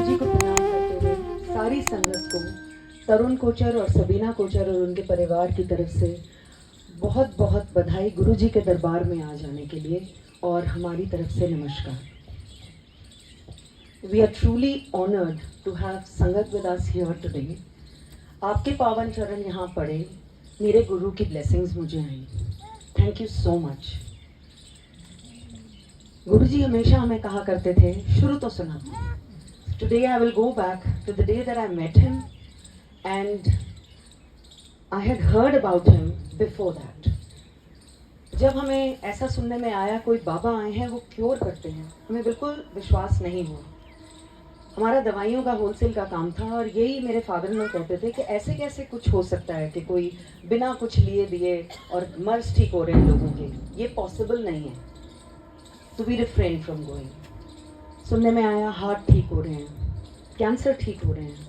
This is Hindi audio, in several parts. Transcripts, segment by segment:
गुरुजी को प्रणाम करते हुए सारी संगत को, तरुण कोचर और सबीना कोचर और उनके परिवार की तरफ से बहुत बहुत बधाई गुरुजी के दरबार में आ जाने के लिए, और हमारी तरफ से नमस्कार। We are truly honoured to have sangat with us here today. आपके पावन चरण यहाँ पड़े, मेरे गुरु की ब्लेसिंग्स मुझे आई। Thank you so much. गुरुजी हमेशा हमें कहा करते थे, शुरू तो सुना, today I will go back to the day that I met him and I had heard about him before that. जब हमें ऐसा सुनने में आया कोई बाबा आए हैं वो क्योर करते हैं, हमें बिल्कुल विश्वास नहीं हुआ। हमारा दवाइयों का होलसेल का काम था और यही मेरे फादर इन लॉ कहते थे कि ऐसे कैसे कुछ हो सकता है कि कोई बिना कुछ लिए दिए और मर्ज ठीक हो रहे हैं लोगों के, ये पॉसिबल नहीं है। तो वी रिफ्रेन फ्रॉम गोइंग। सुनने में आया हार्ट ठीक हो रहे हैं, कैंसर ठीक हो रहे हैं,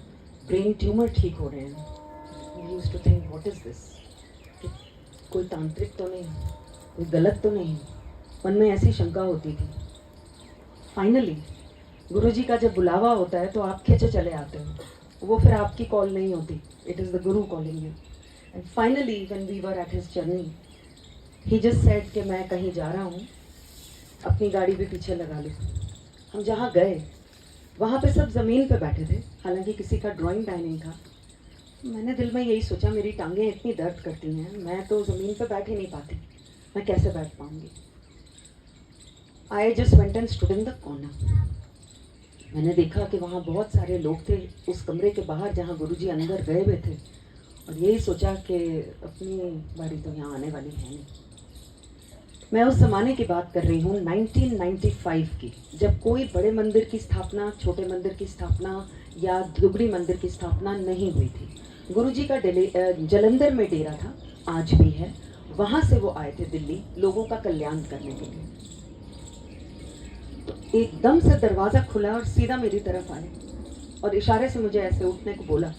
ब्रेन ट्यूमर ठीक हो रहे हैं। We used to think what is this, कोई तांत्रिक तो नहीं, कोई गलत तो नहीं, मन में ऐसी शंका होती थी। फाइनली गुरुजी का जब बुलावा होता है तो आप खींचे चले आते हो, वो फिर आपकी कॉल नहीं होती, it is the guru calling you. And finally when we were at his journey, he just said कि मैं कहीं जा रहा हूँ, अपनी गाड़ी भी पीछे लगा लो। हम जहाँ गए वहाँ पे सब ज़मीन पे बैठे थे, हालांकि किसी का ड्राइंग डाइनिंग था। मैंने दिल में यही सोचा, मेरी टांगें इतनी दर्द करती हैं, मैं तो ज़मीन पे बैठ ही नहीं पाती, मैं कैसे बैठ पाऊँगी। I just went and stood in the corner. मैंने देखा कि वहाँ बहुत सारे लोग थे उस कमरे के बाहर जहाँ गुरुजी अंदर गए हुए थे, और यही सोचा कि अपनी बारी तो यहाँ आने वाली है नहीं। मैं उस ज़माने की बात कर रही हूँ 1995 की, जब कोई बड़े मंदिर की स्थापना, छोटे मंदिर की स्थापना या दुगड़ी मंदिर की स्थापना नहीं हुई थी। गुरुजी का जलंधर में डेरा था, आज भी है। वहाँ से वो आए थे दिल्ली लोगों का कल्याण करने के लिए। तो एकदम से दरवाज़ा खुला और सीधा मेरी तरफ आए और इशारे से मुझे ऐसे उठने को बोला।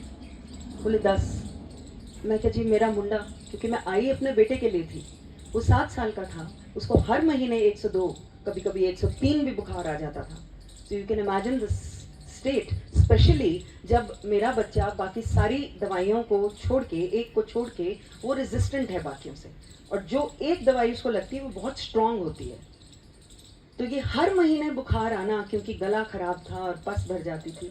बोले 10। मैं कहा जी मेरा मुंडा, क्योंकि मैं आई अपने बेटे के लिए थी। वो 7 साल का था, उसको हर महीने 102, कभी कभी 103 भी बुखार आ जाता था। So you can imagine the state, specially जब मेरा बच्चा बाकी सारी दवाइयों को छोड़ के, एक को छोड़ के, वो रेजिस्टेंट है बाकियों से, और जो एक दवाई उसको लगती है वो बहुत स्ट्रांग होती है। तो ये हर महीने बुखार आना, क्योंकि गला खराब था और पस भर जाती थी।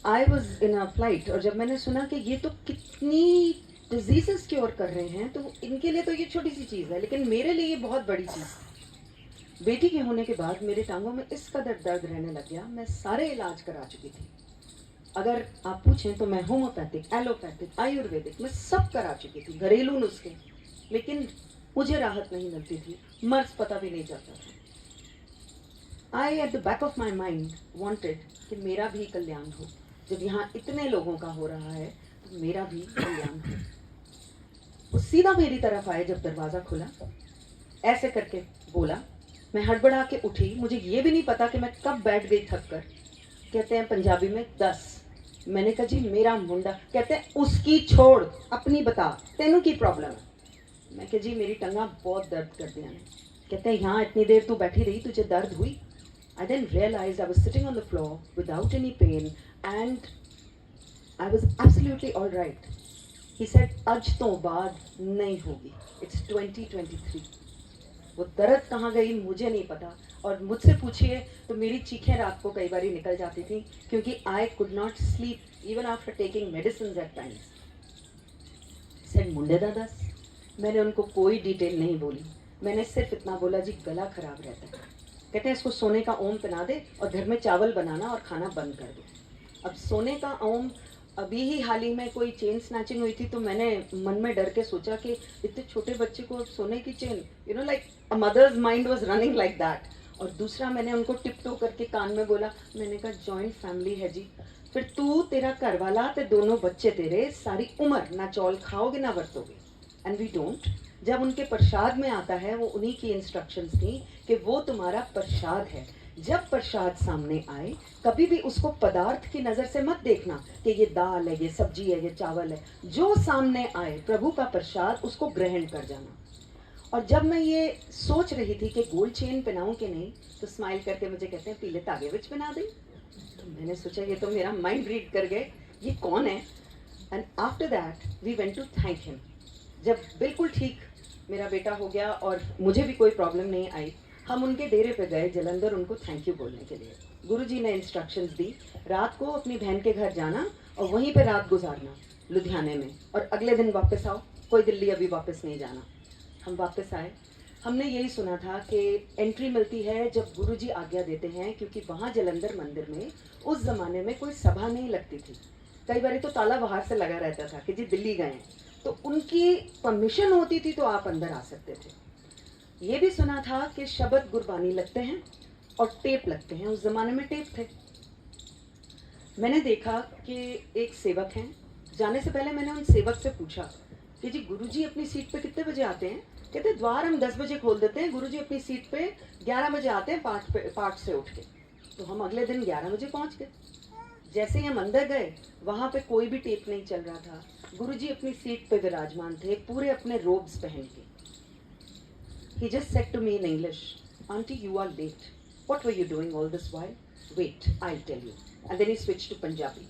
I was in a flight, और जब मैंने सुना कि ये तो कितनी डिजीजेस क्योर कर रहे हैं, तो इनके लिए तो ये छोटी सी चीज़ है, लेकिन मेरे लिए ये बहुत बड़ी चीज़ है। बेटी के होने के बाद मेरे टांगों में इस कदर दर्द रहने लग गया, मैं सारे इलाज करा चुकी थी। अगर आप पूछें तो मैं होम्योपैथिक, एलोपैथिक, आयुर्वेदिक, मैं सब करा चुकी थी, घरेलू नुस्खे, लेकिन मुझे राहत नहीं मिलती थी, मर्ज पता भी नहीं चलता था। I at the back of my mind wanted कि मेरा भी कल्याण हो। जब यहाँ इतने लोगों का हो रहा है तो मेरा भी कल्याण हो। वो सीधा मेरी तरफ आए जब दरवाज़ा खुला, ऐसे करके बोला। मैं हड़बड़ा के उठी, मुझे ये भी नहीं पता कि मैं कब बैठ गई थक कर। कहते हैं पंजाबी में 10। मैंने कहा जी मेरा मुंडा। कहते हैं उसकी छोड़, अपनी बता, तेनू की प्रॉब्लम है। मैं कहा जी मेरी टंगा बहुत दर्द कर दिया ने। कहते हैं यहाँ इतनी देर तू बैठी रही, तुझे दर्द हुई? I then realise I was sitting on the floor without any pain and I was absolutely all right. He said आज तो बाद नहीं होगी, इट्स 2023। वो दर्द कहाँ गई मुझे नहीं पता, और मुझसे पूछिए तो मेरी चीखें रात को कई बार निकल जाती थी, क्योंकि I could not sleep even after taking medicine at times. Said मुंडे दा 10। मैंने उनको कोई डिटेल नहीं बोली, मैंने सिर्फ इतना बोला जी गला खराब रहता है। कहते हैं इसको सोने का ओम पहना दे और घर में चावल बनाना और खाना बंद कर दो। अब सोने का ओम, अभी ही हाल ही में कोई चेन स्नैचिंग हुई थी, तो मैंने मन में डर के सोचा कि इतने छोटे बच्चे को सोने की chain, you know like a mother's mind was running like that. और दूसरा मैंने उनको टिप-टो करके कान में बोला, मैंने कहा जॉइंट फैमिली है जी, फिर तू, तेरा घर वाला ते दोनों बच्चे तेरे सारी उम्र ना चौल खाओगे ना बरतोगे। And we don't. जब उनके प्रसाद में आता है, वो उन्हीं की इंस्ट्रक्शंस थी कि वो तुम्हारा प्रसाद है। जब प्रसाद सामने आए, कभी भी उसको पदार्थ की नज़र से मत देखना कि ये दाल है, ये सब्जी है, ये चावल है। जो सामने आए प्रभु का प्रसाद, उसको ग्रहण कर जाना। और जब मैं ये सोच रही थी कि गोल्ड चेन पहनाऊं कि नहीं, तो स्माइल करके मुझे कहते हैं पीले धागे विच पहना दी। तो मैंने सोचा ये तो मेरा माइंड रीड कर गए, ये कौन है। And after that we went to thank him. जब बिल्कुल ठीक मेरा बेटा हो गया और मुझे भी कोई प्रॉब्लम नहीं आई, हम उनके डेरे पे गए जलंधर उनको थैंक यू बोलने के लिए। गुरुजी ने इंस्ट्रक्शंस दी, रात को अपनी बहन के घर जाना और वहीं पे रात गुजारना लुधियाने में, और अगले दिन वापस आओ, कोई दिल्ली अभी वापस नहीं जाना। हम वापस आए। हमने यही सुना था कि एंट्री मिलती है जब गुरुजी आज्ञा देते हैं, क्योंकि वहाँ जलंधर मंदिर में उस ज़माने में कोई सभा नहीं लगती थी। कई बार तो ताला बाहर से लगा रहता था कि जी दिल्ली गए हैं, तो उनकी परमिशन होती थी तो आप अंदर आ सकते थे। ये भी सुना था कि शब्द गुरबानी लगते हैं और टेप लगते हैं, उस ज़माने में टेप थे। मैंने देखा कि एक सेवक हैं। जाने से पहले मैंने उन सेवक से पूछा कि जी गुरुजी अपनी सीट पे कितने बजे आते हैं। कहते द्वार हम 10 बजे खोल देते हैं, गुरुजी अपनी सीट पे 11 बजे आते हैं पाठ से उठ के। तो हम अगले दिन 11 बजे पहुंच गए। जैसे ही हम अंदर गए, वहाँ पे कोई भी टेप नहीं चल रहा था। गुरुजी अपनी सीट पे विराजमान थे, पूरे अपने रोब्स पहन के। He just said to me in English, "Auntie, you are late. What were you doing all this while? Wait, I'll tell you." And then he switched to Punjabi.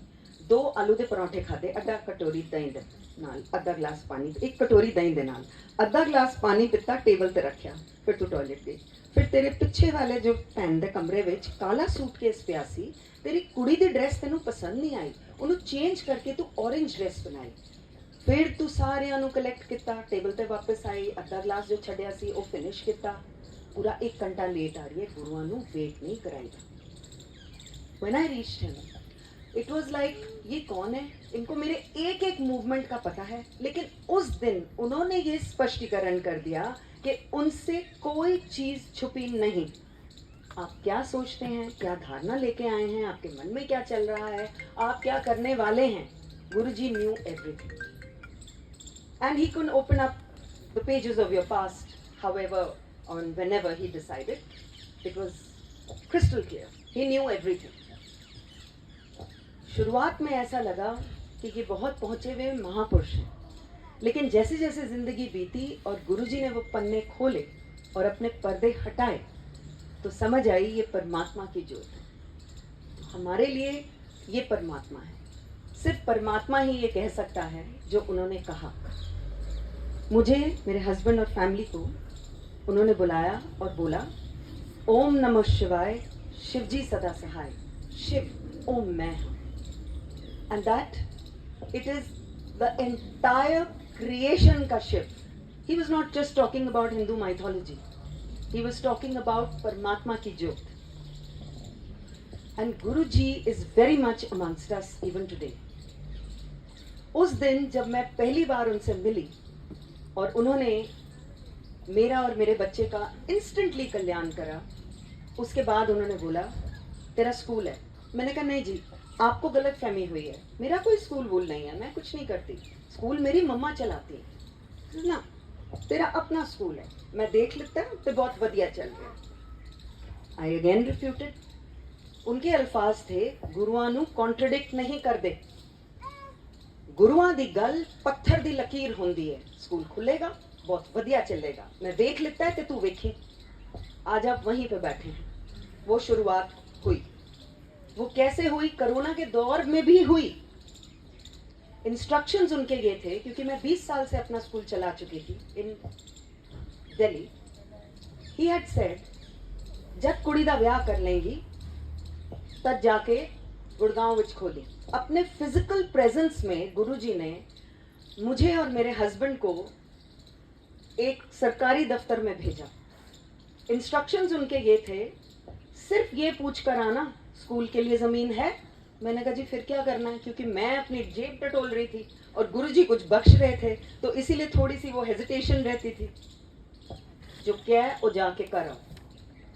2 आलू दे पराठे खाते, अद्धा कटोरी दही दे नाल, अद्धा गिलास पानी, 1 कटोरी दही दे नाल, अद्धा गिलास पानी पिता, टेबल ते रखिया, फिर तू टॉयलेट गई। फिर तेरे पिछे वाले जो भैन दे कमरे विच काला सूटकेस पिया सी, तेरी कुड़ी दी ड्रेस तेनू पसंद नहीं आई, उन्हें चेंज करके तू ऑरेंज ड्रेस बनाई। फिर तू सारिਆਂ ਨੂੰ कलैक्ट किया, टेबल ते वापस आई, अद्धा गिलास जो छड्या सी वो फिनिश किया। पूरा 1 घंटा लेट आ रही है, गुरुआं नू वेट नहीं कराईदा। When I reached him, it was like ये कौन है, इनको मेरे एक एक मूवमेंट का पता है। लेकिन उस दिन उन्होंने ये स्पष्टीकरण कर दिया कि उनसे कोई चीज छुपी नहीं। आप क्या सोचते हैं, क्या धारणा लेके आए हैं, आपके मन में क्या चल रहा है, आप क्या करने वाले हैं, गुरुजी knew everything. And he couldn't open up the pages of your past, however or whenever he decided. It was crystal clear. He knew everything. शुरुआत में ऐसा लगा कि ये बहुत पहुंचे हुए महापुरुष हैं, लेकिन जैसे जैसे जिंदगी बीती और गुरुजी ने वो पन्ने खोले और अपने पर्दे हटाए, तो समझ आई ये परमात्मा की ज्योत है। हमारे लिए ये परमात्मा है। सिर्फ परमात्मा ही ये कह सकता है जो उन्होंने कहा। मुझे, मेरे हस्बैंड और फैमिली को उन्होंने बुलाया और बोला, ओम नमः शिवाय, शिव जी सदा सहाय, शिव ओम मैं हूं। And that it is the entire creation का Shiv. He was not just talking about Hindu mythology, he was talking about परमात्मा की ज्योत। And guru ji is very much amongst us even today. उस दिन जब मैं पहली बार उनसे मिली और उन्होंने मेरा और मेरे बच्चे का इंस्टेंटली कल्याण करा, उसके बाद उन्होंने बोला तेरा स्कूल है। मैंने कहा नहीं जी, आपको गलत फहमी हुई है, मेरा कोई स्कूल वूल नहीं है, मैं कुछ नहीं करती, स्कूल मेरी मम्मा चलाती है ना, तेरा अपना स्कूल है, मैं देख लेता हूँ तो बहुत वधिया चल रहा। I again refuted. उनके अल्फाज थे, गुरुआं नू कॉन्ट्रडिक्ट नहीं कर दे, गुरुआं दी गल पत्थर दी लकीर होंदी है, स्कूल खुलेगा बहुत वधिया चलेगा, मैं देख लेता है कि तू वेखी। आज आप वहीं पे बैठे हैं। वो शुरुआत हुई, वो कैसे हुई, कोरोना के दौर में भी हुई। इंस्ट्रक्शंस उनके ये थे, क्योंकि मैं 20 साल से अपना स्कूल चला चुकी थी इन दिल्ली। ही हैड सेड जब कुड़ी दा ब्याह कर लेंगी तब जाके गुड़गांव विच खोली। अपने फिजिकल प्रेजेंस में गुरुजी ने मुझे और मेरे हस्बैंड को एक सरकारी दफ्तर में भेजा। इंस्ट्रक्शंस उनके ये थे, सिर्फ ये पूछ कर आना स्कूल के लिए ज़मीन है। मैंने कहा जी फिर क्या करना है, क्योंकि मैं अपनी जेब टटोल रही थी और गुरुजी कुछ बख्श रहे थे, तो इसीलिए थोड़ी सी वो हेजिटेशन रहती थी। जो क्या है वो जाके करो।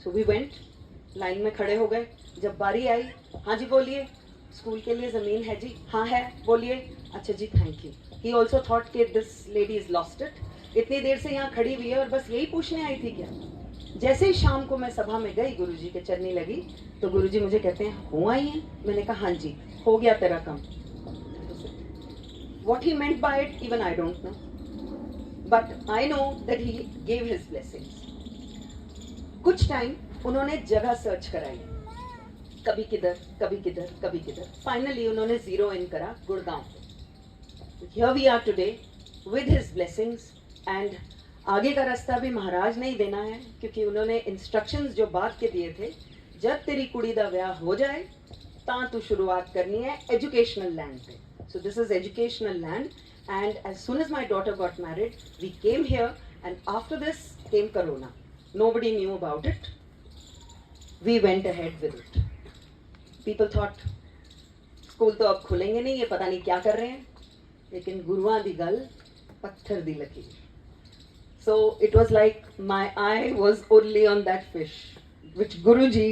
सो वी वेंट, लाइन में खड़े हो गए। जब बारी आई, हाँ जी बोलिए, स्कूल के लिए ज़मीन है जी, हाँ है बोलिए, अच्छा जी thank you. He also thought कि this lady is lost it, इतनी देर से यहाँ खड़ी हुई है और बस यही पूछने आई थी क्या। जैसे ही शाम को मैं सभा में गई, गुरुजी के चरनी लगी, तो गुरुजी मुझे कहते हैं हो आई हैं। मैंने कहा हाँ जी, हो गया तेरा काम। What he meant by it, even I don't know, but I know that he gave his blessings. कुछ टाइम उन्होंने जगह सर्च कराई। कभी किधर कभी किधर कभी किधर। फाइनली उन्होंने जीरो इन करा Gurgaon. Here we are today with his blessings and आगे का रास्ता भी महाराज ने ही देना है, क्योंकि उन्होंने इंस्ट्रक्शंस जो बात के दिए थे, जब तेरी कुड़ी दा ब्याह हो जाए तां तू शुरुआत करनी है एजुकेशनल लैंड पे। So this is educational land and as soon as my daughter got married we came here and after this came corona. Nobody knew about it, we went ahead with it. People thought school तो अब खुलेंगे नहीं, ये पता नहीं क्या कर रहे हैं, लेकिन गुरुआं दी गल पत्थर दी लकीर। So it was like my eye was only on that fish, which Guruji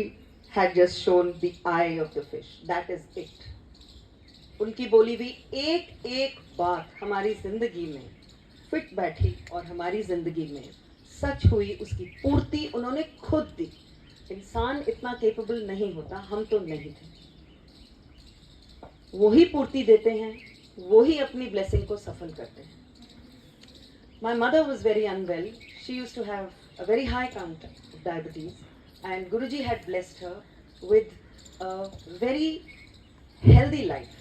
had just shown the eye of the fish. That is it. उनकी बोली हुई एक एक बात हमारी जिंदगी में फिट बैठी और हमारी जिंदगी में सच हुई, उसकी पूर्ति उन्होंने खुद दी। इंसान इतना केपेबल नहीं होता, हम तो नहीं थे। वही पूर्ति देते हैं, वही अपनी ब्लेसिंग को सफल करते हैं। My mother was very unwell. She used to have a very high count of diabetes, and Guruji had blessed her with a very healthy life.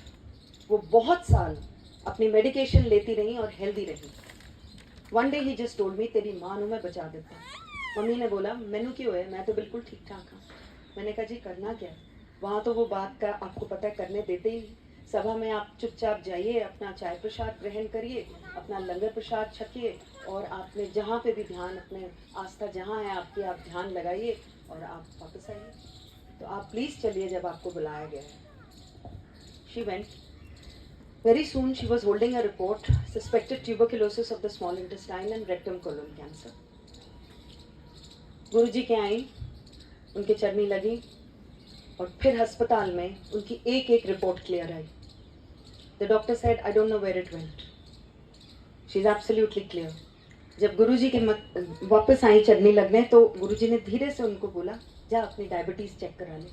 वो बहुत साल अपनी मेडिकेशन लेती रही और हेल्दी रही। One day he just told me, तेरी माँ ਨੂੰ मैं बचा देता हूँ। मम्मी ने बोला, मैनू क्यों है, मैं तो बिल्कुल ठीक ठाक हूँ। मैंने कहा जी करना क्या, वहाँ तो वो बात का आपको पता है करने देते ही नहीं। सभा में आप चुपचाप जाइए, अपना चाय प्रसाद ग्रहण करिए, अपना लंगर प्रसाद छकिए, और आपने जहाँ पे भी ध्यान, अपने आस्था जहाँ है आपकी, आप ध्यान लगाइए और आप वापस आइए। तो आप प्लीज़ चलिए जब आपको बुलाया गया है। She went. Very soon she was holding a report, suspected tuberculosis of the small intestine and rectum colon cancer. गुरुजी के आई, उनके चरनी लगी, और फिर अस्पताल में उनकी एक एक report clear I. The doctor said, I don't know where it went. She's absolutely clear. जब गुरुजी के वापस आई चरनी लगने, तो गुरुजी ने धीरे से उनको बोला, जा अपनी डायबिटीज़ चेक करा ले।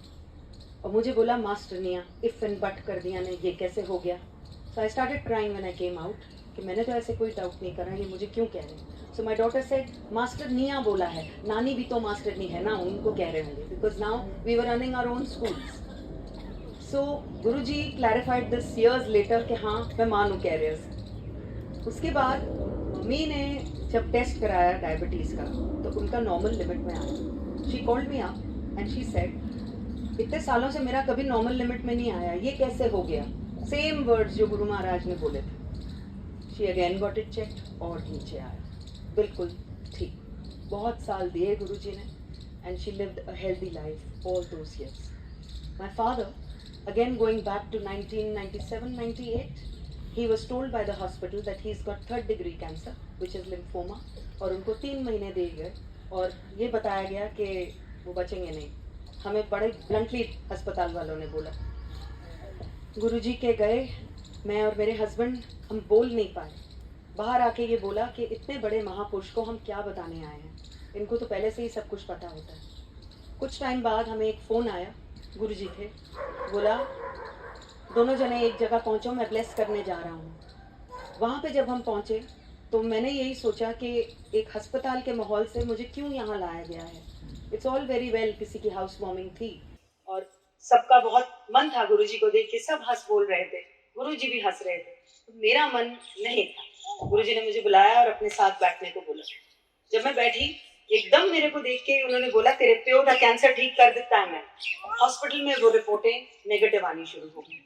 और मुझे बोला, मास्टर निया इफ़ एंड बट कर दिया ने, ये कैसे हो गया। So I started crying when I came out कि मैंने तो ऐसे कोई डाउट नहीं करा, ये मुझे क्यों कह रहे हैं। So my daughter said, master निया बोला है, नानी भी तो मास्टर नहीं है ना, उनको कह रहे होंगे, because now we were running our own schools. So Guruji clarified this years later कि हाँ मैं मानू कह रहे हैं। उसके बाद मम्मी ने जब टेस्ट कराया डायबिटीज़ का, तो उनका नॉर्मल लिमिट में आया। She called me up and she said, इतने सालों से मेरा कभी नॉर्मल लिमिट में नहीं आया, ये कैसे हो गया। सेम वर्ड्स जो गुरु महाराज ने बोले थे। She again got it checked और नीचे आया, बिल्कुल ठीक। बहुत साल दिए गुरुजी ने, and she lived a healthy life all those years. My father, again going back to 1997-98, he was told by the hospital that he's got 3rd degree cancer, which is lymphoma, और उनको 3 महीने दिए गए और ये बताया गया कि वो बचेंगे नहीं। हमें बड़े ब्लंटली अस्पताल वालों ने बोला। गुरुजी के गए, मैं और मेरे हस्बैंड हम बोल नहीं पाए। बाहर आके ये बोला कि इतने बड़े महापुरुष को हम क्या बताने आए हैं, इनको तो पहले से ही सब कुछ पता होता है। कुछ टाइम बाद हमें एक फ़ोन आया, गुरुजी थे, बोला दोनों जने एक जगह पहुंचो, मैं ब्लेस करने जा रहा हूँ। वहाँ पे जब हम पहुँचे तो मैंने यही सोचा कि एक अस्पताल के माहौल से मुझे क्यों यहाँ लाया गया है। इट्स ऑल वेरी वेल, किसी की हाउस वार्मिंग थी और सबका बहुत मन था गुरुजी को देख के, सब हंस बोल रहे थे, गुरुजी भी हंस रहे थे, तो मेरा मन नहीं था। गुरुजी ने मुझे बुलाया और अपने साथ बैठने को बोला। जब मैं बैठी, एकदम मेरे को देख के उन्होंने बोला, तेरे प्यो का कैंसर ठीक कर देता है मैं। हॉस्पिटल में वो रिपोर्टें नेगेटिव आनी शुरू हो गई।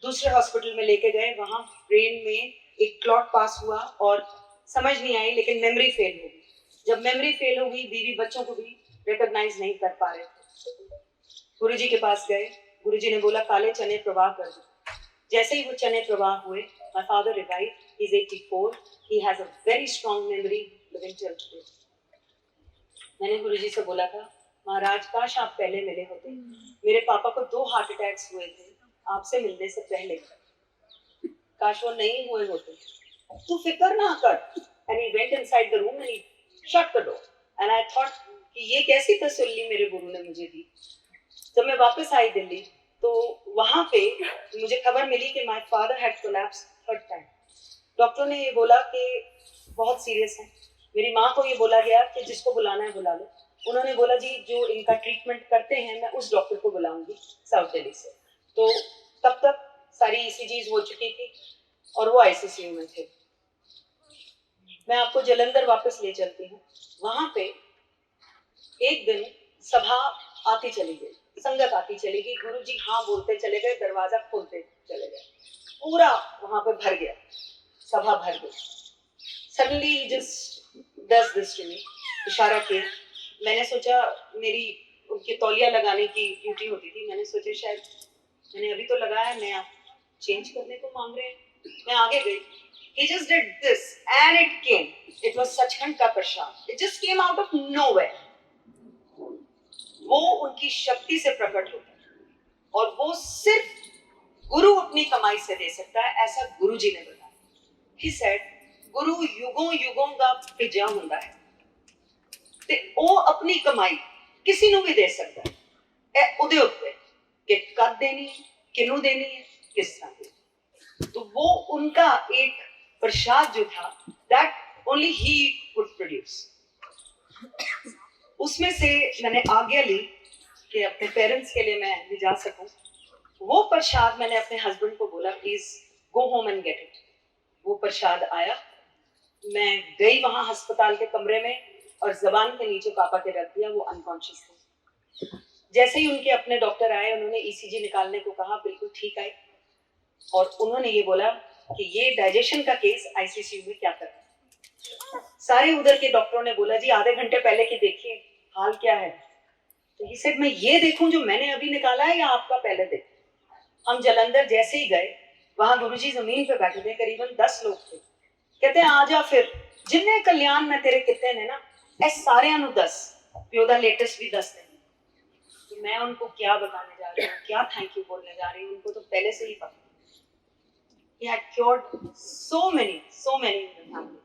दूसरे हॉस्पिटल में लेके गए, वहाँ ब्रेन में एक क्लॉट पास हुआ और समझ नहीं आई, लेकिन मेमोरी फेल हो गई। जब मेमोरी फेल हो गई, बीवी बच्चों को भी रिकॉग्नाइज नहीं कर पा रहे थे। गुरुजी के पास गए, गुरुजी ने बोला काले चने प्रवाह कर दो। जैसे ही वो चने प्रवाह हुए, my father revived, he is 84, he has a very strong memory living till today. मैंने गुरुजी से बोला था, महाराज काश आप पहले मिले होते। मेरे पापा को 2 हार्ट अटैक्स हुए थे आपसे मिलने से पहले, काश वो नहीं हुए होते। तू फिक्र ना कर। And he went inside the room and he shut the door and I thought कि ये कैसी तसल्ली मेरे गुरु ने मुझे दी। जब मैं वापस आई दिल्ली, तो वहां पे मुझे खबर मिली कि my father had collapse 3rd time. Doctor ने ये बोला कि बहुत सीरियस है। मेरी माँ को ये बोला गया कि जिसको बुलाना है बुला लो। उन्होंने बोला जी जो इनका ट्रीटमेंट करते हैं मैं उस डॉक्टर को बुलाऊंगी साउथ दिल्ली से। तो तब तक सारी ईसीजीज हो चुकी थी और वो आईसीसीयू में थे। मैं आपको जलंधर वापस ले चलती हूँ। वहां पे एक दिन सभा आती चली गई, संगत आती चली गई, गुरुजी हाँ बोलते चले गए, दरवाजा खोलते चले गए, पूरा वहां पे भर गया, सभा भर गई। Suddenly just does this to me, इशारा किया। मैंने सोचा मेरी उनकी तौलिया लगाने की ड्यूटी होती थी, मैंने सोचा शायद मैंने अभी तो लगाया, मैं आप चेंज करने को मांग रहे हैं। मैं आगे गई, he just did this and it came, it was Sachkhand का प्रसाद, it just came out of nowhere। वो उनकी शक्ति से प्रकट होता है और वो सिर्फ गुरु अपनी कमाई से दे सकता है, ऐसा गुरु जी ने बताया। He said, गुरु युगों युगों का भेजा हुंदा है ते ओ अपनी कमाई किसी ਨੂੰ ਵੀ ਦੇ ਸਕਦਾ ਹੈ, ਇਹ ਉਹਦੇ ਉੱਤੇ कि कब देनी है, किनू देनी है, किस तरह देनी। तो वो उनका एक प्रसाद जो था, that only he could produce। उसमें से मैंने आज्ञा ली कि अपने पेरेंट्स के लिए मैं भी जा सकूं। वो प्रसाद मैंने अपने हस्बैंड को बोला please go home and get it. वो प्रसाद आया, मैं गई वहां अस्पताल के कमरे में और जबान के नीचे पापा के रख दिया, वो अनकॉन्शियस थे। जैसे ही उनके अपने डॉक्टर आए, उन्होंने ईसीजी निकालने को कहा, बिल्कुल ठीक आई और उन्होंने ये बोला कि ये डाइजेशन का केस आईसीसीयू में क्या कर रहा है। सारे उधर के डॉक्टरों ने बोला जी आधे घंटे पहले की देखिए हाल क्या है। तो ही सेड मैं ये देखूं जो मैंने अभी निकाला है या आपका पहले देख। हम जलंधर जैसे ही गए, वहां गुरुजी जमीन पे बैठे थे, करीबन 10 लोग थे। कहते हैं आ जा फिर जिन्ने कल्याण मैं तेरे किते ने ना ए सारियां नु दस, प्यो दा लेटेस्ट भी दस। तो मैं उनको क्या बताने जा रही हूँ, क्या थैंक यू बोलने जा रही हूँ, उनको तो पहले से ही पता। He had cured so many in the family।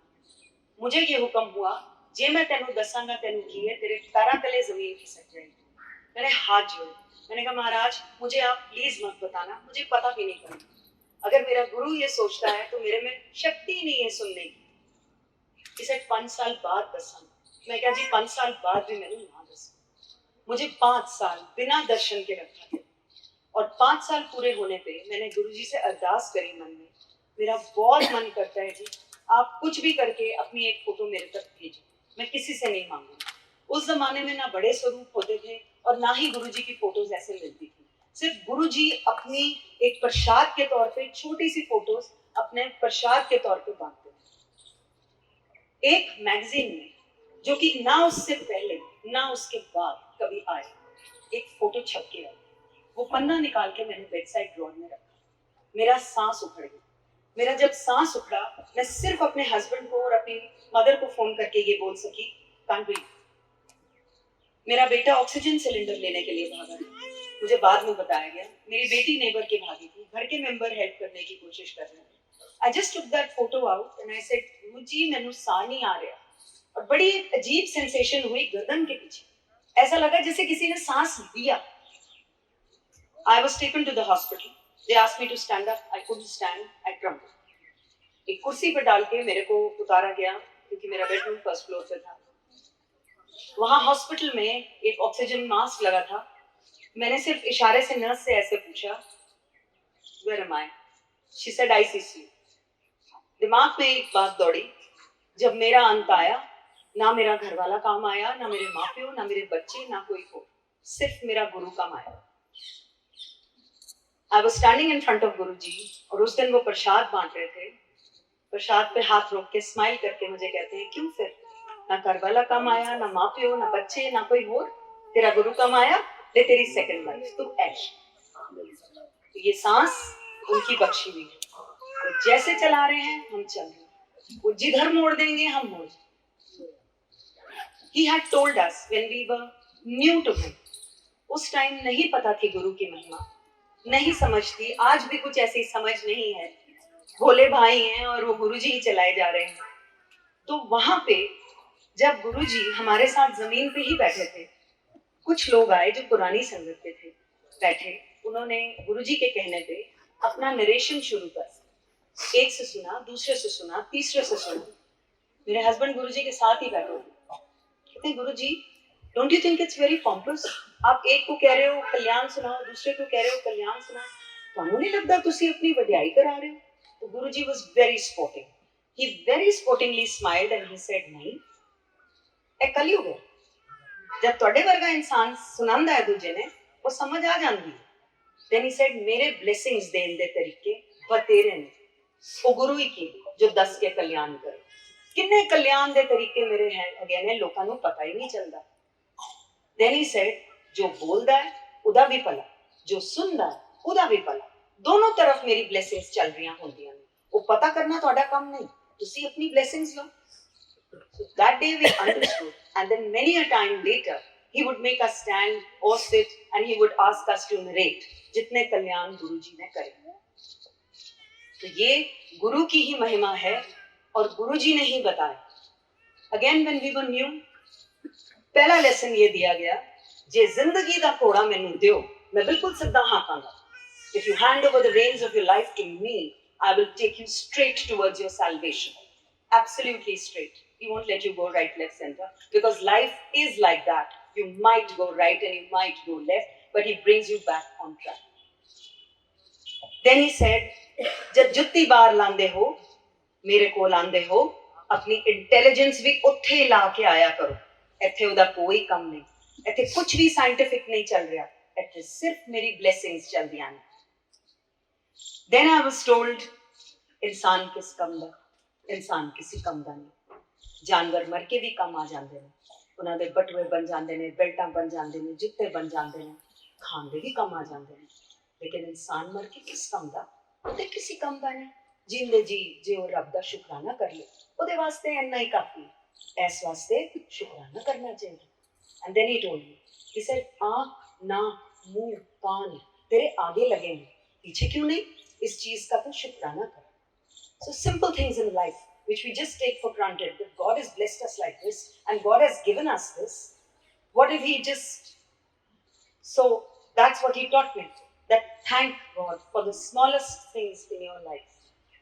मुझे ये हुक्म हुआ जे मैं तेनू दसांगा तेनू की है, तेरे पैरा तले जमीन खिसक जाएगी। मैंने हाथ जोड़े, मैंने कहा महाराज मुझे आप प्लीज मत बताना, मुझे पता भी नहीं करना। अगर मेरा गुरु ये सोचता है तो मेरे में शक्ति नहीं है सुनने की। इसे 5 साल बाद दसांगा। मैं कहा जी 5 साल बाद भी मैंने ना दसा। मुझे 5 साल बिना दर्शन के रखा था और 5 साल पूरे होने पे मैंने गुरुजी से अरदास करी मन में, मेरा बहुत मन करता है जी आप कुछ भी करके अपनी एक फोटो मेरे तक भेजो, मैं किसी से नहीं मांगूंगा। उस जमाने में ना बड़े स्वरूप होते थे और ना ही गुरुजी की फोटोज ऐसे मिलती थी। सिर्फ गुरुजी अपनी एक प्रसाद के तौर पे छोटी सी फोटोज अपने प्रसाद के तौर पे बांटते थे। एक मैगजीन में जो कि ना उससे पहले ना उसके बाद कभी आए, एक फोटो छप के आई। वो पन्ना निकाल के मैंने बेड साइड ड्रॉर में रखा। मेरा सांस उखड़ गया। मेरा जब सांस उखड़ा, मैं सिर्फ अपने हस्बैंड को और अपनी मदर को फोन करके ये बोल सकी कांट ब्रीथ। मेरा बेटा ऑक्सीजन सिलेंडर लेने के लिए भागा है। मुझे बाद में बताया गया मेरी बेटी नेबर के भागी थी, घर के मेंबर हेल्प करने की कोशिश कर रहे थे। I just took that photo out and I said गुरुजी मैनू साह नहीं आ रहा। और बड़ी अजीब सेंसेशन हुई गर्दन के पीछे, ऐसा लगा जैसे किसी ने सांस लिया। I was taken to the hospital. They asked me to stand up. I couldn't stand. I crumbled। एक कुर्सी पर डाल के मेरे को उतारा गया क्योंकि मेरा बेडरूम फर्स्ट फ्लोर पे था। वहां हॉस्पिटल में एक ऑक्सीजन मास्क लगा था। मैंने सिर्फ इशारे से नर्स से ऐसे पूछा Where am I? She said ICC। दिमाग में एक बात दौड़ी, जब मेरा अंत आया ना मेरा घर वाला काम आया, ना मेरे माँ प्यो, ना मेरे बच्चे, ना कोई हो, सिर्फ मेरा गुरु काम आया। I was standing in front of गुरुजी और उस दिन वो प्रसाद बांट रहे थे। प्रसाद पे हाथ रोक के स्माइल करके मुझे कहते हैं क्यों फिर, ना घर वाला काम आया, ना माँ प्यो, ना बच्चे, ना कोई और, तेरा गुरु काम आया, ले तेरी सेकंड लाइफ, तू ऐश। तो ये सांस उनकी बख्शी हुई है। तो जैसे चला रहे हैं हम चल रहे हैं, वो जिधर मोड़ देंगे हम मोड़। He had told us when we were new to him। उस टाइम नहीं पता थी गुरु की महिमा, नहीं समझती, आज भी कुछ ऐसी समझ नहीं है। भोले भाई हैं और वो गुरुजी ही चलाए जा रहे हैं। तो वहां पे जब गुरुजी हमारे साथ जमीन पे ही बैठे थे, कुछ लोग आए जो पुरानी संगत के थे, बैठे, उन्होंने गुरुजी के कहने पे अपना नरेशन शुरू कर। एक से सुना, दूसरे से सुना, तीसरे से सुना। मेरे हस्बैंड गुरुजी के साथ ही बैठे थे। कहते गुरुजी don't you think it's very pompous? आप एक को कह रहे हो कल्याण सुनाओ, दूसरे को कह रहे हो कल्याण सुनाओ, ਤੁਹਾਨੂੰ नहीं लगता तुसी अपनी वडियाई करा रहे हो? तो गुरुजी was very sporting. He very sportingly smiled and he said, नहीं, ਇਹ कलयुग है। जब ਤੁਹਾਡੇ ਵਰਗਾ ਇਨਸਾਨ ਸੁਣਾਉਂਦਾ ਹੈ ਦੂਜੇ ਨੇ, ਉਹ ਸਮਝ ਆ ਜਾਂਦੀ ਹੈ। Then he said, ਮੇਰੇ blessings ਦੇਣ ਦੇ ਤਰੀਕੇ ਬਤੇਰੇ ਨੇ, ਉਹ ਗੁਰੂ ਹੀ ਕੀ ਜੋ ਦੱਸ ਕੇ ਕਲਿਆਣ ਕਰੇ। ਕਿੰਨੇ ਕਲਿਆਣ ਦੇ ਤਰੀਕੇ ਮੇਰੇ ਹੈਗੇ ਨੇ, ਲੋਕਾਂ ਨੂੰ ਪਤਾ ਹੀ ਨਹੀਂ ਚੱਲਦਾ। Then he said, ਜੋ ਬੋਲਦਾ ਹੈ ਉਹਦਾ ਵੀ ਭਲਾ, ਜੋ ਸੁਣਦਾ ਹੈ ਉਹਦਾ ਵੀ ਭਲਾ, ਦੋਨੋਂ ਤਰਫ ਮੇਰੀ ਬਲੇਸਿੰਗਸ ਚੱਲ ਰਹੀਆਂ ਹੁੰਦੀਆਂ ਨੇ। ਉਹ ਪਤਾ ਕਰਨਾ ਤੁਹਾਡਾ ਕੰਮ ਨਹੀਂ, ਤੁਸੀਂ ਆਪਣੀ ਬਲੇਸਿੰਗਸ ਲਓ। So that day we understood, and then many a time later he would make us stand or sit and he would ask us to narrate जितने कल्याण गुरु जी ने करे। तो ये गुरु की ही महिमा है और गुरु जी ने ही बताया। Again when we were new, पहला लेसन ये दिया गया, जे जिंदगी दा घोड़ा मैनू दियो, मैं बिल्कुल सीधा हाकांगा। If you hand over the reins of your life to me, I will take you straight towards your salvation. Absolutely straight. He won't let you go right, left, center. Because life is like that. You might go right and you might go left, but he brings you back on track. Then he said, जब जुत्ती बार लांदे हो, मेरे को लांदे हो, अपनी इंटेलिजेंस भी उत्थे ला के आया करो। इत्थे उदा कोई कम नहीं, इत्थे कुछ भी साइंटिफिक नहीं चल रहा, इत्थे सिर्फ मेरी ब्लेसिंग्स चल दियां ने। Then I was told, इंसान किस कम दा, इंसान किसी कम दा नहीं। जानवर मर के भी कम आ जाते हैं, उन्होंने बटवे बन जाते हैं, बेल्टा बन जाते हैं, जुत्ते बन जाते हैं, खाने भी कम आ जाते हैं। लेकिन इंसान मर के किस कम दा, उहदे किसी कम दा नहीं। जिंदे जी जे वो रब दा शुकराना कर ले, उहदे वास्ते इन्ना ही काफी, इस वास्ते शुकराना करना चाहिए। And then he told me, he said, आँख नाक मुंह कान तेरे आगे लगे हैं, पीछे क्यों नहीं? इस चीज का तो शुकराना कर। So simple things in life which we just take for granted, that God has blessed us like this and God has given us this. What if he just... So that's what he taught me, that thank God for the smallest things in your life.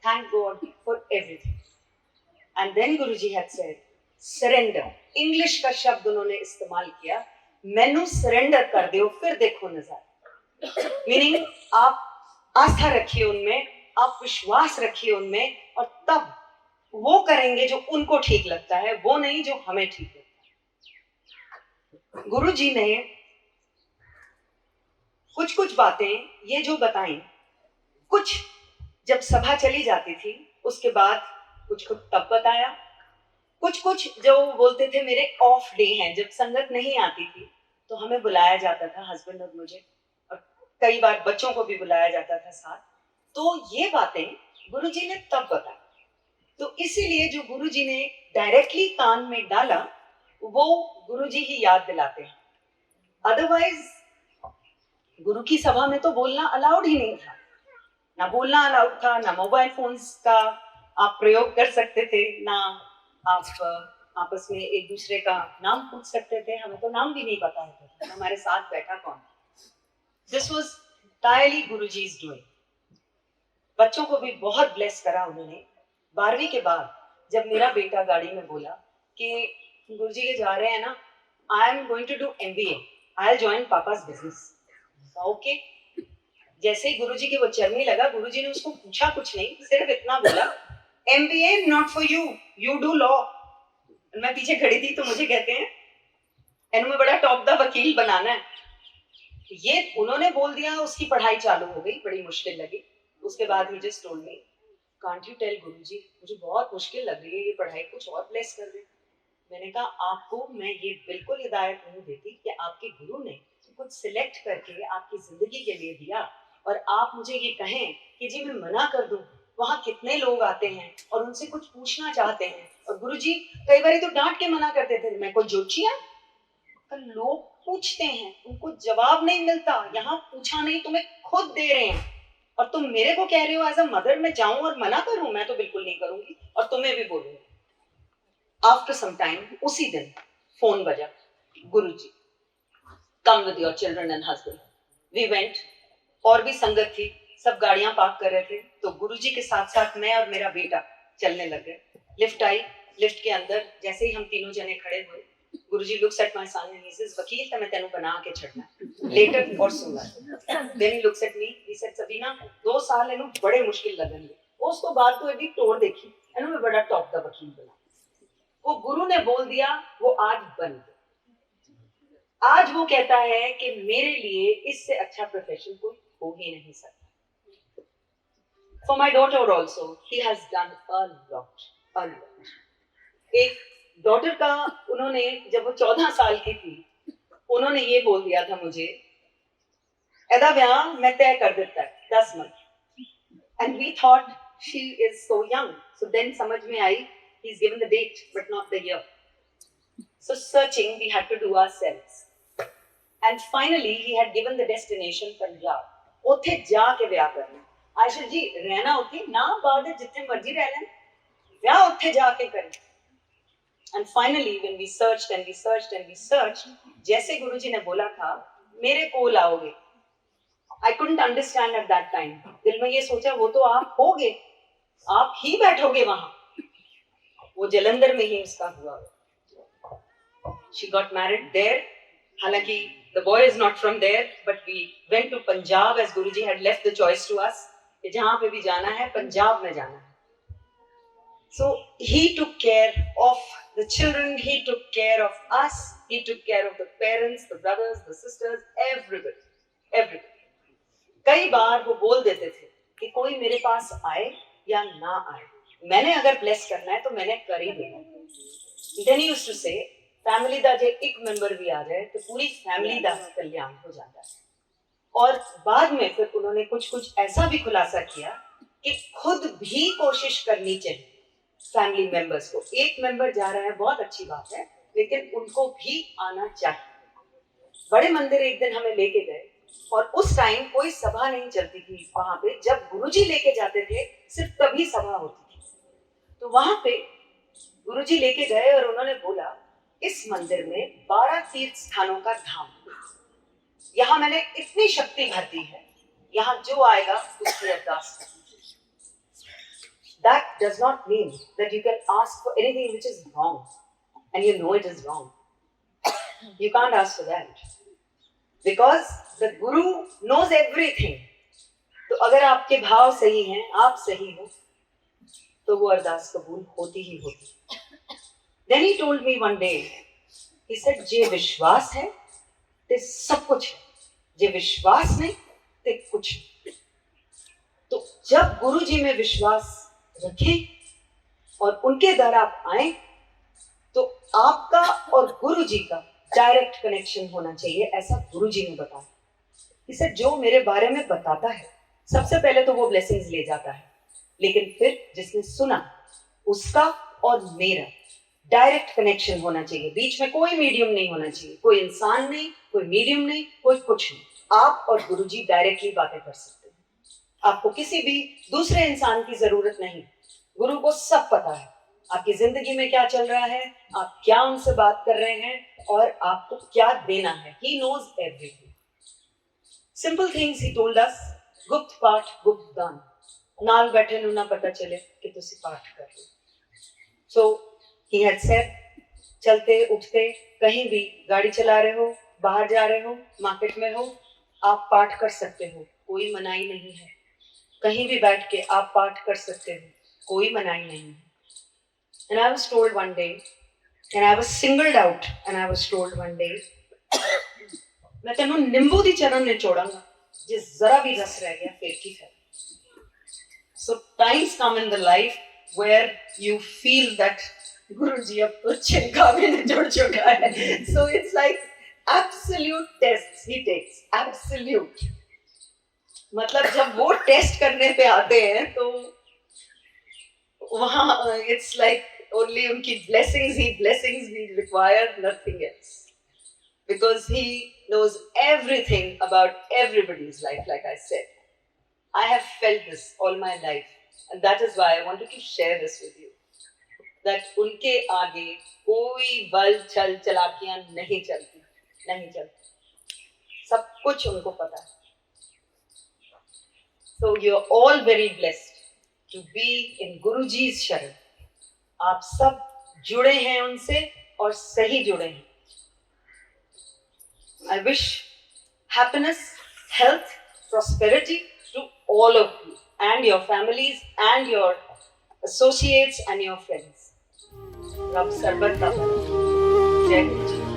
Thank God for everything. And then Guruji had said, surrender. English का शब्द उन्होंने इस्तेमाल किया, मैनू surrender कर दो फिर देखो नज़ारा। Meaning आप आस्था रखिए उनमें, आप विश्वास रखिए उनमें, और तब वो करेंगे जो उनको ठीक लगता है, वो नहीं जो हमें ठीक लगता है। गुरु जी ने कुछ कुछ बातें ये जो बताई, कुछ जब सभा चली जाती थी उसके बाद कुछ कुछ तब बताया, कुछ कुछ जो बोलते थे मेरे ऑफ डे हैं, जब संगत नहीं आती थी तो हमें बुलाया जाता था, हस्बैंड और मुझे, और कई बार बच्चों को भी बुलाया जाता था साथ। तो ये बातें गुरुजी ने तब बताई। तो इसीलिए जो गुरुजी ने डायरेक्टली कान में डाला वो गुरुजी ही याद दिलाते हैं। अदरवाइज गुरु की सभा में तो बोलना अलाउड ही नहीं था, ना बोलना अलाउड था, ना मोबाइल फोन्स का आप प्रयोग कर सकते थे, ना आप आपस में एक दूसरे का नाम पूछ सकते थे। हमें तो नाम भी नहीं पता होता था हमारे साथ बैठा कौन। This was entirely Guruji's doing। बच्चों को भी बहुत ब्लेस करा उन्होंने। 12वीं के बाद जब मेरा बेटा गाड़ी में बोला कि गुरुजी के जा रहे हैं ना, I am going to do MBA, I will join पापा's बिजनेस। ओके। जैसे ही गुरुजी के वो चलने लगा, गुरुजी ने उसको पूछा कुछ नहीं, सिर्फ इतना बोला, MBA not for you, you do law. मैं पीछे खड़ी थी तो मुझे कहते हैं एनु में बड़ा टॉप दा वकील बनाना है। ये उन्होंने बोल दिया, उसकी पढ़ाई चालू हो गई, बड़ी मुश्किल लगी। उसके बाद ही just told me, can't you tell गुरुजी, मुझे बहुत मुश्किल लग रही है ये पढ़ाई, कुछ और ब्लेस कर दे। मैंने कहा आपको मैं ये बिल्कुल हिदायत नहीं देती कि आपके गुरु ने कुछ सिलेक्ट करके आपकी जिंदगी के लिए दिया और आप मुझे ये कहें कि जी मैं मना कर दूं। वहाँ कितने लोग आते हैं और उनसे कुछ पूछना चाहते हैं, और गुरुजी कई बार तो डांट के मना करते थे, मैं कोई जोचिया। लोग पूछते हैं, उनको जवाब नहीं मिलता, यहाँ पूछा नहीं, तुम्हें खुद दे रहे हैं, और तुम मेरे को कह रहे हो एज अ मदर मैं जाऊं और मना करूं? मैं तो बिल्कुल नहीं करूंगी और तुम्हें भी बोलूंगी। आफ्टर सम टाइम उसी दिन फोन बजा, गुरुजी come with your children and husband. We went, और भी संगत थी, सब गाड़ियां पार्क कर रहे थे, तो गुरुजी के साथ साथ मैं और मेरा बेटा चलने लग गए। लिफ्ट आई, लिफ्ट के अंदर जैसे ही हम तीनों जने खड़े हुए, Guruji looks at my son and he says, "Vakil, ta main tenu bana ke chadna later और सुनना." Then he looks at me. He said, "Sabina, 2 साल इन्हों बड़े मुश्किल लगन उसको बाद तो यदि तोड़ देखी इन्हों में बड़ा टॉप दा वकील बना। वो गुरु ने बोल दिया, वो आज बन गया। आज वो कहता है कि मेरे लिए इससे अच्छा प्रोफेशन कोई हो ही नहीं सकता। For my daughter also, he has done a lot. एक डॉटर का उन्होंने जब वो 14 साल की थी, उन्होंने ये बोल दिया था मुझे, "एदा ब्याह मैं तय कर देता है 10 month." And we thought she is so young. So then समझ में आई, he's given the date but not the year. So searching we had to do ourselves. And finally he had given the destination Punjab. ਉੱਥੇ ਜਾ ਕੇ ਵਿਆਹ ਕਰਨਾ। आयशा जी रहना होती ना बाद जितने मर्जी रह लें या उत्थे जाके करें। And finally when we searched and we searched and we searched, जैसे गुरुजी ने बोला था मेरे कोल आओगे, I couldn't understand at that time. दिल में ये सोचा वो तो आप होगे, आप ही बैठोगे वहां। वो जलंधर में ही उसका हुआ। She got married there. हालांकि the boy is not from there, but we went to Punjab as Guruji had left the choice to us. कि जहां पे भी जाना है पंजाब में जाना है। So he took care of the children, he took care of us, he took care of the parents, the brothers, the sisters, everybody. कई बार वो बोल देते थे कि कोई मेरे पास आए या ना आए, मैंने अगर ब्लेस करना है तो मैंने कर ही देना। Then he used to say, family दा जे एक मेंबर भी आ जाए तो पूरी फैमिली दा कल्याण हो जाता है। और बाद में फिर उन्होंने कुछ ऐसा भी खुलासा किया कि खुद भी कोशिश करनी चाहिए फैमिली मेंबर्स को। एक मेंबर जा रहा है बहुत अच्छी बात है, लेकिन उनको भी आना चाहिए। बड़े मंदिर एक दिन हमें लेके गए और उस टाइम कोई सभा नहीं चलती थी वहां पे। जब गुरुजी लेके जाते थे सिर्फ तभी सभा होती थी। तो वहां पे गुरुजी लेके गए और उन्होंने बोला, इस मंदिर में 12 तीर्थ स्थानों का धाम, यहाँ मैंने इतनी शक्ति भर दी है, यहाँ जो आएगा उसकी अरदास करनी। That does not mean that you can ask for anything which is wrong and you know it is wrong. You can't ask for that because the Guru knows everything. तो अगर आपके भाव सही हैं, आप सही हो, तो वो अरदास कबूल होती ही होती। Then he told me one day, he said, जे विश्वास है ते सब कुछ है, जे विश्वास नहीं ते कुछ नहीं। तो जब गुरुजी में विश्वास रखें और उनके द्वार आप आए तो आपका और गुरुजी का डायरेक्ट कनेक्शन होना चाहिए, ऐसा गुरुजी ने बताया। इसे जो मेरे बारे में बताता है सबसे पहले तो वो ब्लेसिंग्स ले जाता है, लेकिन फिर जिसने सुना उसका और मेरा डायरेक्ट कनेक्शन होना चाहिए। बीच में कोई मीडियम नहीं होना चाहिए, कोई इंसान नहीं, कोई मीडियम नहीं, कोई कुछ नहीं। आप और गुरुजी डायरेक्टली बातें कर सकते हैं। आपको किसी भी दूसरे इंसान की जरूरत नहीं। गुरु को सब पता है आपकी जिंदगी में क्या चल रहा है, आप क्या उनसे बात कर रहे हैं और आपको क्या देना है। He knows everything. Simple things he told us. गुप्त पाठ गुप्त दान। नाल बैठे नू ना पता चले कि तुसी पाठ कर रहे हो। So he had said, चलते उठते कहीं भी गाड़ी चला रहे हो, बाहर जा रहे हो, मार्केट में हो, आप पाठ कर सकते हो, कोई मनाही नहीं है। कहीं भी बैठ के आप पाठ कर सकते हो, कोई मनाही नहीं है। And I was told one day, and I was singled out, and I was told one day, मैं तेनों नींबू दी चरण निचोड़ांगा, जिस जरा भी रस रह गया फिर की है। So times come in the life where you feel that Guruji अब तो छिलका भी निचोड़ चुका है। So it's like absolute tests he takes, absolute. मतलब जब वो टेस्ट करने पे आते हैं तो वहाँ it's like only उनकी blessings we require, nothing else, because he knows everything about everybody's life. Like I said, I have felt this all my life, and that is why I wanted to share this with you, that उनके आगे कोई बल छल चलाकियां नहीं चलती, सब कुछ उनको पता है। So you're all very blessed to be in Guruji's शरण। आप सब जुड़े हैं उनसे और सही जुड़े हैं। I wish happiness, health, prosperity to all of you and your families and your associates and your friends. रब सरबत का भला। जय हिंद।